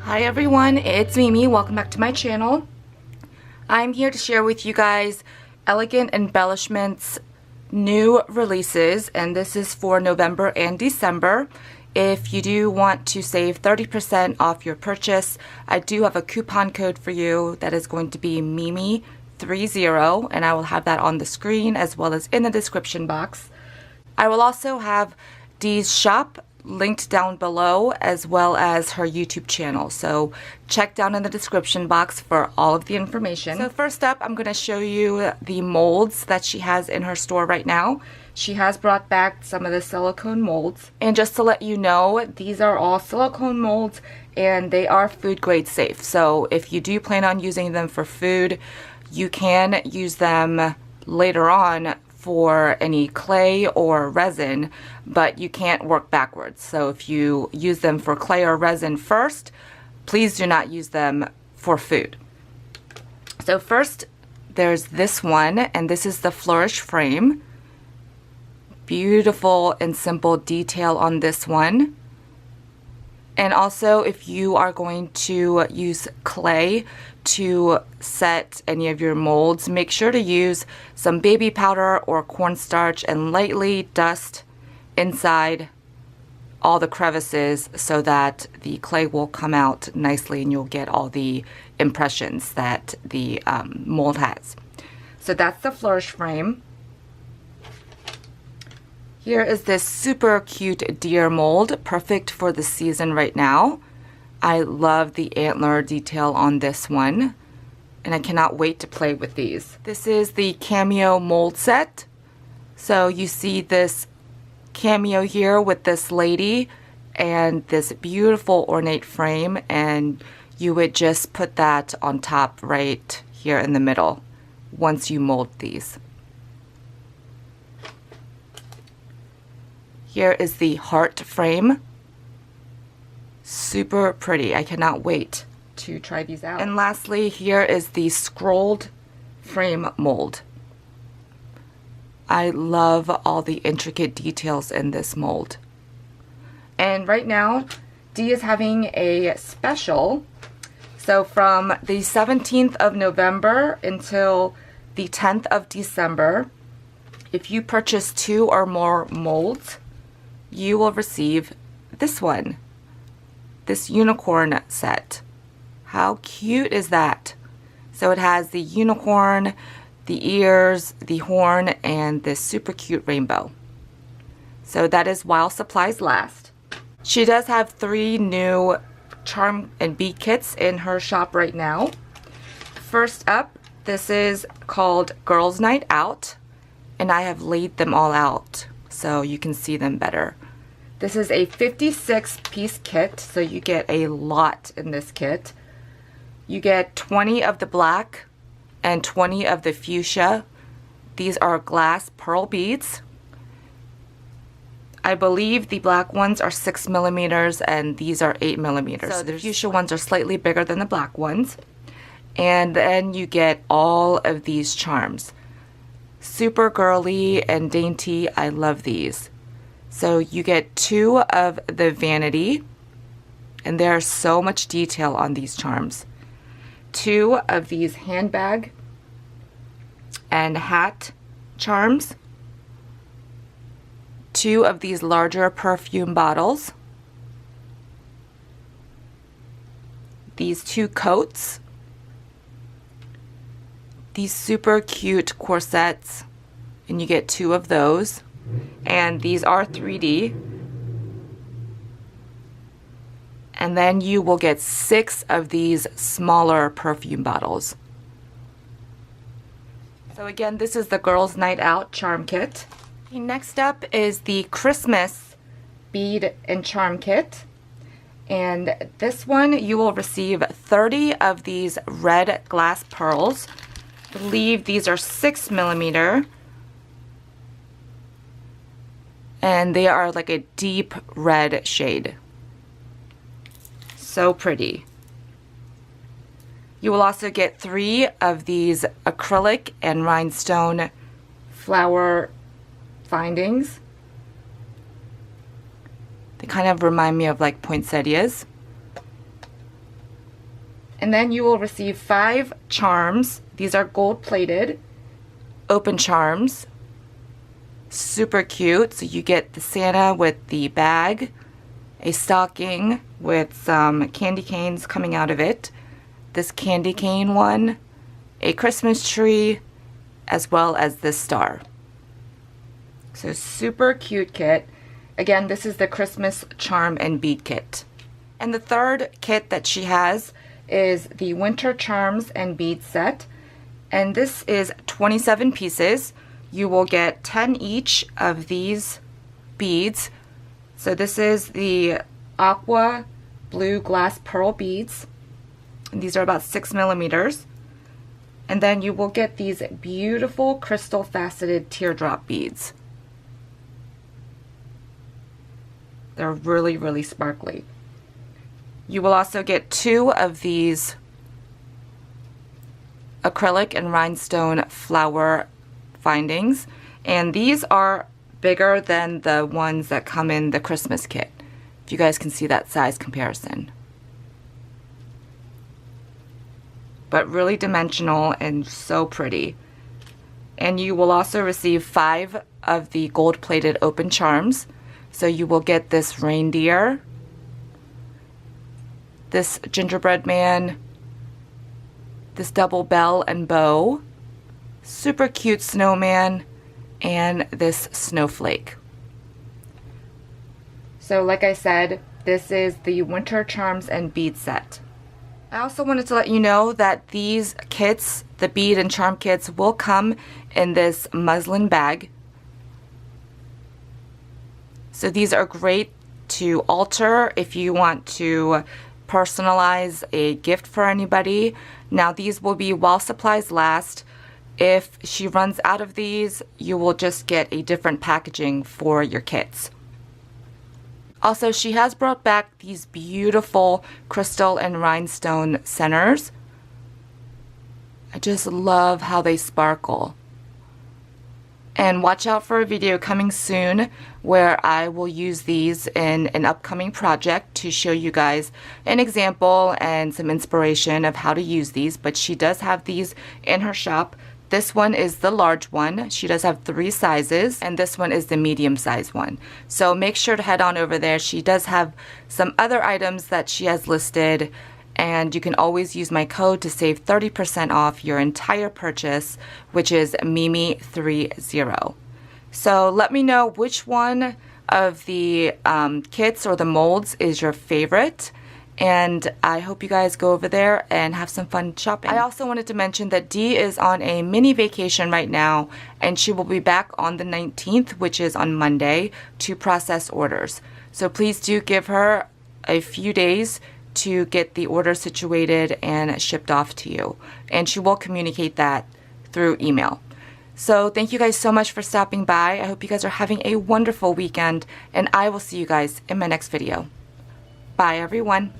Hi everyone, it's Mimi. Welcome back to my channel. I'm here to share with you guys Elegant Embellishments new releases, and this is for November and December. If you do want to save 30% off your purchase, I do have a coupon code for you that is going to be MIMI30, and I will have that on the screen as well as in the description box. I will also have Dee's shop linked down below, as well as her YouTube channel, so check down in the description box for all of the information. So first up, I'm going to show you the molds that she has in her store right now. She has brought back some of the silicone molds, and just to let you know, these are all silicone molds and they are food grade safe. So if you do plan on using them for food, you can use them later on for any clay or resin, but you can't work backwards. So if you use them for clay or resin first, please do not use them for food. So first, there's this one, and this is the flourish frame. Beautiful and simple detail on this one. And also, if you are going to use clay to set any of your molds, make sure to use some baby powder or cornstarch and lightly dust inside all the crevices so that the clay will come out nicely and you'll get all the impressions that the mold has. So that's the flourish frame. Here is this super cute deer mold, perfect for the season right now. I love the antler detail on this one, and I cannot wait to play with these. This is the cameo mold set. So you see this cameo here with this lady and this beautiful ornate frame, and you would just put that on top right here in the middle once you mold these. Here is the heart frame. Super pretty. I cannot wait to try these out. And lastly, here is the scrolled frame mold. I love all the intricate details in this mold. And right now, Dee is having a special. So from the 17th of November until the 10th of December, if you purchase 2 or more molds, you will receive this one, this unicorn set. How cute is that? So it has the unicorn, the ears, the horn, and this super cute rainbow. So that is while supplies last. She does have 3 new charm and bead kits in her shop right now. First up, this is called Girls Night Out, and I have laid them all out so you can see them better. This is a 56-piece kit, so you get a lot in this kit. You get 20 of the black and 20 of the fuchsia. These are glass pearl beads. I believe the black ones are 6 millimeters and these are 8 millimeters. So the fuchsia ones are slightly bigger than the black ones. And then you get all of these charms. Super girly and dainty. I love these. So you get 2 of the vanity, and there's so much detail on these charms. 2 of these handbag and hat charms. 2 of these larger perfume bottles. These 2 coats. These super cute corsets, and you get 2 of those. And these are 3D. And then you will get 6 of these smaller perfume bottles. So again, this is the Girls Night Out charm kit. Next up is the Christmas bead and charm kit. And this one, you will receive 30 of these red glass pearls. I believe these are 6 millimeter. And they are like a deep red shade. So pretty. You will also get 3 of these acrylic and rhinestone flower findings. They kind of remind me of like poinsettias. And then you will receive 5 charms. These are gold plated, open charms. Super cute. So you get the Santa with the bag, a stocking with some candy canes coming out of it, this candy cane one, a Christmas tree, as well as this star. So super cute kit. Again, this is the Christmas charm and bead kit. And the third kit that she has is the winter charms and bead set. And this is 27 pieces. You will get 10 each of these beads. So this is the aqua blue glass pearl beads. And these are about 6 millimeters. And then you will get these beautiful crystal faceted teardrop beads. They're really, really sparkly. You will also get 2 of these acrylic and rhinestone flower findings. And these are bigger than the ones that come in the Christmas kit. If you guys can see that size comparison. But really dimensional and so pretty. And you will also receive 5 of the gold-plated open charms. So you will get this reindeer, this gingerbread man, this double bell and bow, super cute snowman, and this snowflake. So like I said, this is the winter charms and bead set. I also wanted to let you know that these kits, the bead and charm kits, will come in this muslin bag. So these are great to alter if you want to personalize a gift for anybody. Now these will be while supplies last. If she runs out of these, you will just get a different packaging for your kits. Also, she has brought back these beautiful crystal and rhinestone centers. I just love how they sparkle. And watch out for a video coming soon where I will use these in an upcoming project to show you guys an example and some inspiration of how to use these. But she does have these in her shop. This one is the large one. She does have 3 sizes, and this one is the medium size one. So make sure to head on over there. She does have some other items that she has listed, and you can always use my code to save 30% off your entire purchase, which is Mimi30. So let me know which one of the kits or the molds is your favorite. And I hope you guys go over there and have some fun shopping. I also wanted to mention that Dee is on a mini vacation right now, and she will be back on the 19th, which is on Monday, to process orders. So please do give her a few days to get the order situated and shipped off to you. And she will communicate that through email. So thank you guys so much for stopping by. I hope you guys are having a wonderful weekend, and I will see you guys in my next video. Bye everyone.